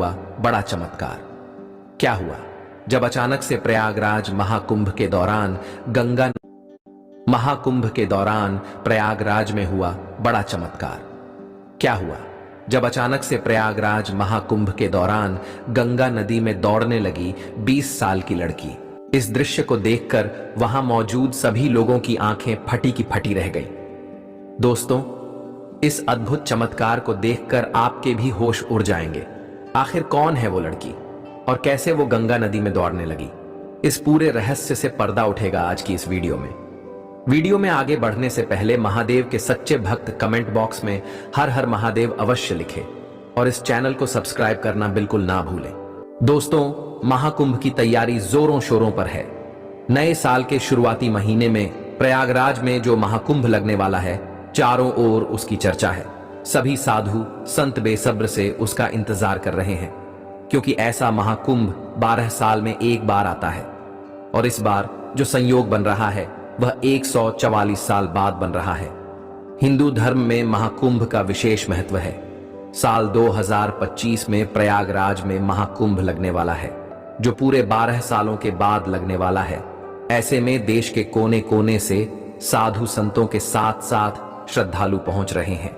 हुआ बड़ा चमत्कार। क्या हुआ? जब अचानक से प्रयागराज महाकुंभ के दौरान प्रयागराज में हुआ बड़ा चमत्कार। क्या हुआ? जब अचानक से प्रयागराज महाकुंभ के दौरान गंगा नदी में दौड़ने लगी 20 साल की लड़की। इस दृश्य को देखकर वहां मौजूद सभी लोगों की आंखें फटी की फटी रह गई। दोस्तों, इस अद्भुत चमत्कार को देखकर आपके भी होश उड़ जाएंगे। आखिर कौन है वो लड़की और कैसे वो गंगा नदी में दौड़ने लगी? इस पूरे रहस्य से पर्दा उठेगा आज की इस वीडियो में। वीडियो में आगे बढ़ने से पहले महादेव के सच्चे भक्त कमेंट बॉक्स में हर हर महादेव अवश्य लिखें और इस चैनल को सब्सक्राइब करना बिल्कुल ना भूलें। दोस्तों, महाकुंभ की तैयारी जोरों शोरों पर है। नए साल के शुरुआती महीने में प्रयागराज में जो महाकुंभ लगने वाला है, चारों ओर उसकी चर्चा है। सभी साधु संत बेसब्र से उसका इंतजार कर रहे हैं, क्योंकि ऐसा महाकुंभ 12 साल में एक बार आता है और इस बार जो संयोग बन रहा है वह 144 साल बाद बन रहा है। हिंदू धर्म में महाकुंभ का विशेष महत्व है। साल 2025 में प्रयागराज में महाकुंभ लगने वाला है, जो पूरे 12 सालों के बाद लगने वाला है। ऐसे में देश के कोने कोने से साधु संतों के साथ साथ श्रद्धालु पहुंच रहे हैं।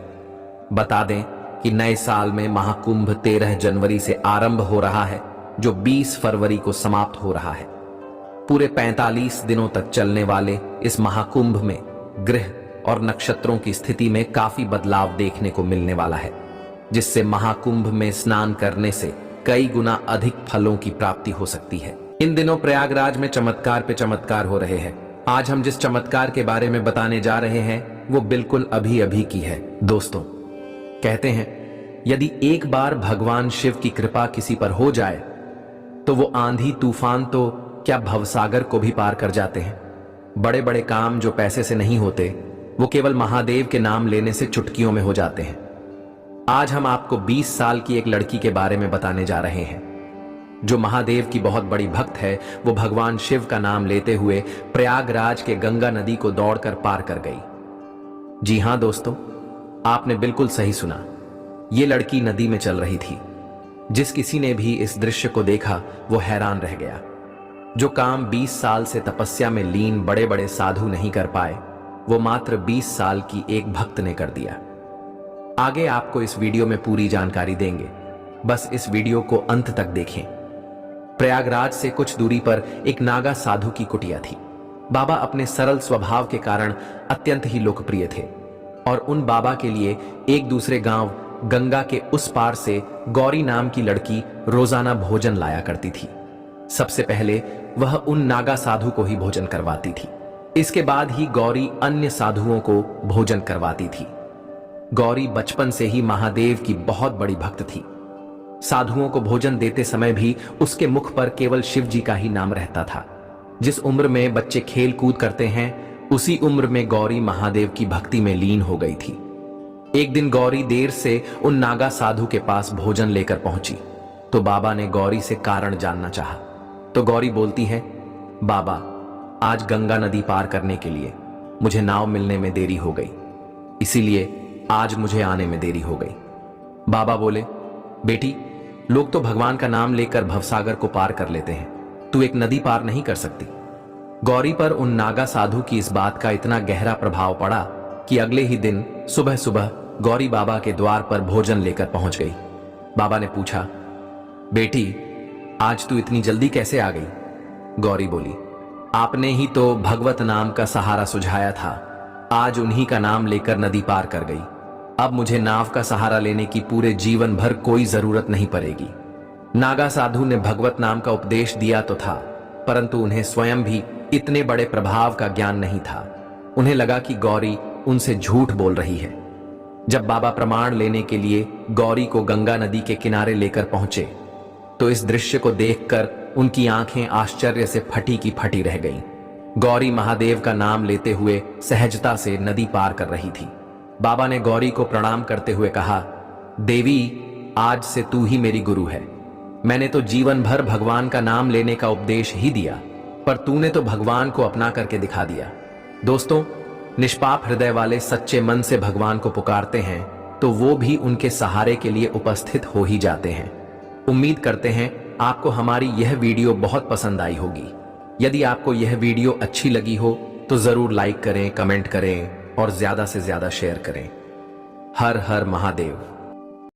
बता दें कि नए साल में महाकुंभ 13 जनवरी से आरंभ हो रहा है, जो 20 फरवरी को समाप्त हो रहा है। पूरे 45 दिनों तक चलने वाले इस महाकुंभ में ग्रह और नक्षत्रों की स्थिति में काफी बदलाव देखने को मिलने वाला है, जिससे महाकुंभ में स्नान करने से कई गुना अधिक फलों की प्राप्ति हो सकती है। इन दिनों प्रयागराज में चमत्कार पे चमत्कार हो रहे हैं। आज हम जिस चमत्कार के बारे में बताने जा रहे हैं वो बिल्कुल अभी अभी की है। दोस्तों, कहते हैं यदि एक बार भगवान शिव की कृपा किसी पर हो जाए तो वो आंधी तूफान तो क्या भवसागर को भी पार कर जाते हैं। बड़े बड़े काम जो पैसे से नहीं होते वो केवल महादेव के नाम लेने से चुटकियों में हो जाते हैं। आज हम आपको 20 साल की एक लड़की के बारे में बताने जा रहे हैं, जो महादेव की बहुत बड़ी भक्त है। वो भगवान शिव का नाम लेते हुए प्रयागराज के गंगा नदी को दौड़कर पार कर गई। जी हां दोस्तों, आपने बिल्कुल सही सुना। ये लड़की नदी में चल रही थी। जिस किसी ने भी इस दृश्य को देखा वो हैरान रह गया। जो काम 20 साल से तपस्या में लीन बड़े बड़े साधु नहीं कर पाए, वो मात्र 20 साल की एक भक्त ने कर दिया। आगे आपको इस वीडियो में पूरी जानकारी देंगे, बस इस वीडियो को अंत तक देखें। प्रयागराज से कुछ दूरी पर एक नागा साधु की कुटिया थी। बाबा अपने सरल स्वभाव के कारण अत्यंत ही लोकप्रिय थे और उन बाबा के लिए एक दूसरे गांव गंगा के उस पार से गौरी नाम की लड़की रोजाना भोजन लाया करती थी। सबसे पहले वह उन नागा साधु को ही भोजन करवाती थी। इसके बाद ही गौरी अन्य साधुओं को भोजन करवाती थी। गौरी बचपन से ही महादेव की बहुत बड़ी भक्त थी। साधुओं को भोजन देते समय भी उसके मुख पर केवल शिव जी का ही नाम रहता था। जिस उम्र में बच्चे खेल कूद करते हैं, उसी उम्र में गौरी महादेव की भक्ति में लीन हो गई थी। एक दिन गौरी देर से उन नागा साधु के पास भोजन लेकर पहुंची तो बाबा ने गौरी से कारण जानना चाहा। तो गौरी बोलती है, बाबा, आज गंगा नदी पार करने के लिए मुझे नाव मिलने में देरी हो गई, इसीलिए आज मुझे आने में देरी हो गई। बाबा बोले, बेटी, लोग तो भगवान का नाम लेकर भवसागर को पार कर लेते हैं, तू एक नदी पार नहीं कर सकती। गौरी पर उन नागा साधु की इस बात का इतना गहरा प्रभाव पड़ा कि अगले ही दिन सुबह सुबह गौरी बाबा के द्वार पर भोजन लेकर पहुंच गई। बाबा ने पूछा, बेटी, आज तू इतनी जल्दी कैसे आ गई? गौरी बोली, आपने ही तो भगवत नाम का सहारा सुझाया था, आज उन्हीं का नाम लेकर नदी पार कर गई। अब मुझे नाव का सहारा लेने की पूरे जीवन भर कोई जरूरत नहीं पड़ेगी। नागा साधु ने भगवत नाम का उपदेश दिया तो था, परंतु उन्हें स्वयं भी इतने बड़े प्रभाव का ज्ञान नहीं था। उन्हें लगा कि गौरी उनसे झूठ बोल रही है। जब बाबा प्रमाण लेने के लिए गौरी को गंगा नदी के किनारे लेकर पहुंचे तो इस दृश्य को देखकर उनकी आंखें आश्चर्य से फटी की फटी रह गईं। गौरी महादेव का नाम लेते हुए सहजता से नदी पार कर रही थी। बाबा ने गौरी को प्रणाम करते हुए कहा, देवी, आज से तू ही मेरी गुरु है। मैंने तो जीवन भर भगवान का नाम लेने का उपदेश ही दिया, पर तूने तो भगवान को अपना करके दिखा दिया। दोस्तों, निष्पाप हृदय वाले सच्चे मन से भगवान को पुकारते हैं तो वो भी उनके सहारे के लिए उपस्थित हो ही जाते हैं। उम्मीद करते हैं आपको हमारी यह वीडियो बहुत पसंद आई होगी। यदि आपको यह वीडियो अच्छी लगी हो तो जरूर लाइक करें, कमेंट करें और ज्यादा से ज्यादा शेयर करें। हर हर महादेव।